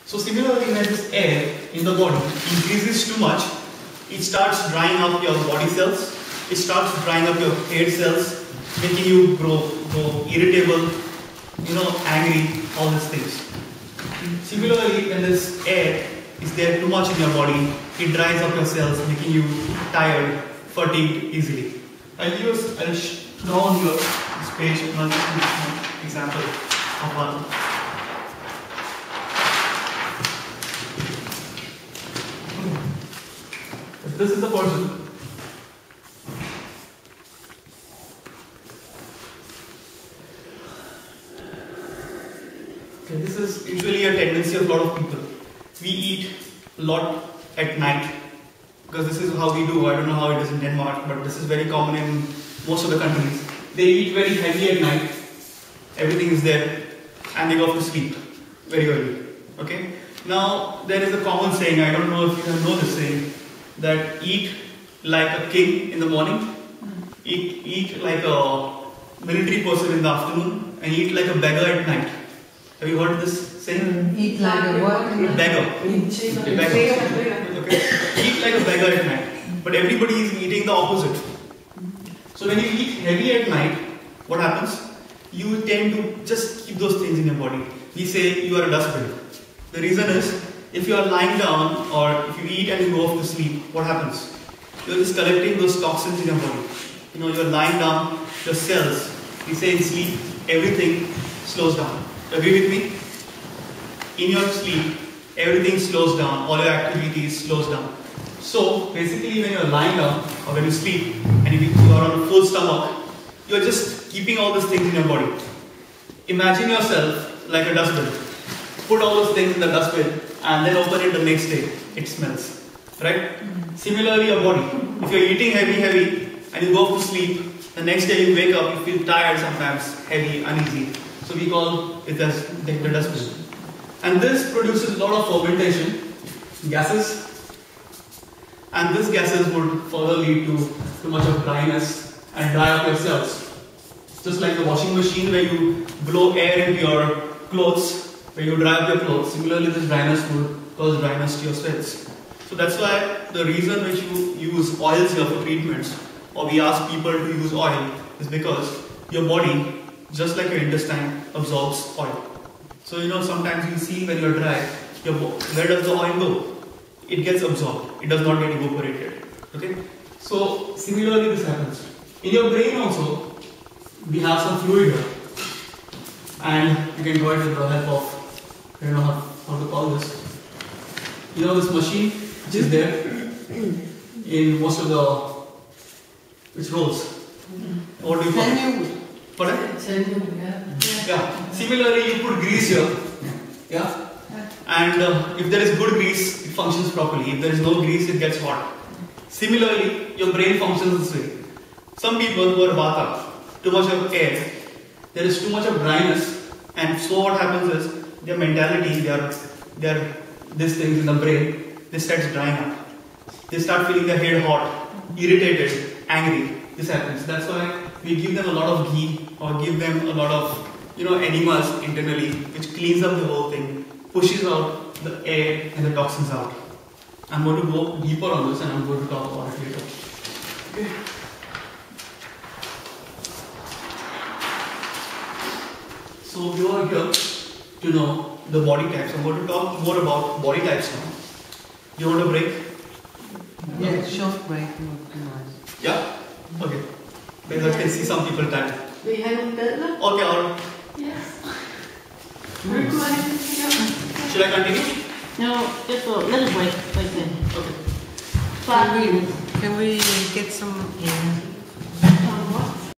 So similarly, when this air in the body increases too much, it starts drying up your body cells, it starts drying up your hair cells, making you grow irritable, angry, all these things. Similarly, when this air is there too much in your body, it dries up your cells, making you tired, fatigued easily. I'll draw on your this page one example of one. This is the person. Okay, this is usually a tendency of a lot of people. We eat a lot at night because this is how we do. I don't know how it is in Denmark, but this is very common in most of the countries. They eat very heavy at night. Everything is there, and they go to sleep very early. Okay. Now there is a common saying. I don't know if you know this saying, that eat like a king in the morning, eat like a military person in the afternoon, and eat like a beggar at night. Have you heard this saying? Eat like a what? Beggar. Okay. Eat like a beggar at night. But everybody is eating the opposite. So when you eat heavy at night, what happens? You tend to just keep those things in your body. We say you are a dustbin. The reason is, if you are lying down or if you eat and you go off to sleep, what happens? You're just collecting those toxins in your body. You're lying down, your cells, we say in sleep, everything slows down. Agree with me? In your sleep, everything slows down, all your activities slows down. So basically when you're lying down or when you sleep and you are on a full stomach, you're just keeping all these things in your body. Imagine yourself like a dustbin. Put all those things in the dustbin and then open it the next day. It smells. Right? Similarly your body. If you're eating heavy and you go off to sleep, the next day you wake up, you feel tired sometimes, heavy, uneasy. So we call it as the dustbin. And this produces a lot of fermentation, gases. And these gases would further lead to too much of dryness and dry up your cells. Just like the washing machine where you blow air into your clothes, where you dry up your clothes. Similarly, this dryness would cause dryness to your cells. So that's why the reason which you use oils here for treatments, or we ask people to use oil, is because your body, just like your intestine, absorbs oil. So sometimes you see when you're dry, where does the oil go? It gets absorbed. It does not get evaporated. Okay? So similarly this happens. In your brain also, we have some fluid here. And you can do it with the help of, I don't know how to call this. This machine which is there in most of the, which rolls. What do you call it? Pardon? Yeah. Similarly, you put grease here. Yeah. And if there is good grease, it functions properly. If there is no grease, it gets hot. Similarly, your brain functions this way. Some people who are vata, too much of air, there is too much of dryness, and so what happens is their mentality, their these things in the brain, they start drying up. They start feeling their head hot, irritated, angry. This happens. That's why we give them a lot of ghee or give them a lot of enemas internally, which cleans up the whole thing, pushes out the air and the toxins out. I'm going to go deeper on this and I'm going to talk about it later. Okay. So you are here to know the body types. I'm going to talk more about body types now. You want a break? Yeah, short break would be nice. Yeah? Okay. Because I can see some people tired. Will you hang on better? Okay, alright. Yes. Should I continue? No, just a little break. Like that. Okay. 5 minutes. Can we get some? Yeah.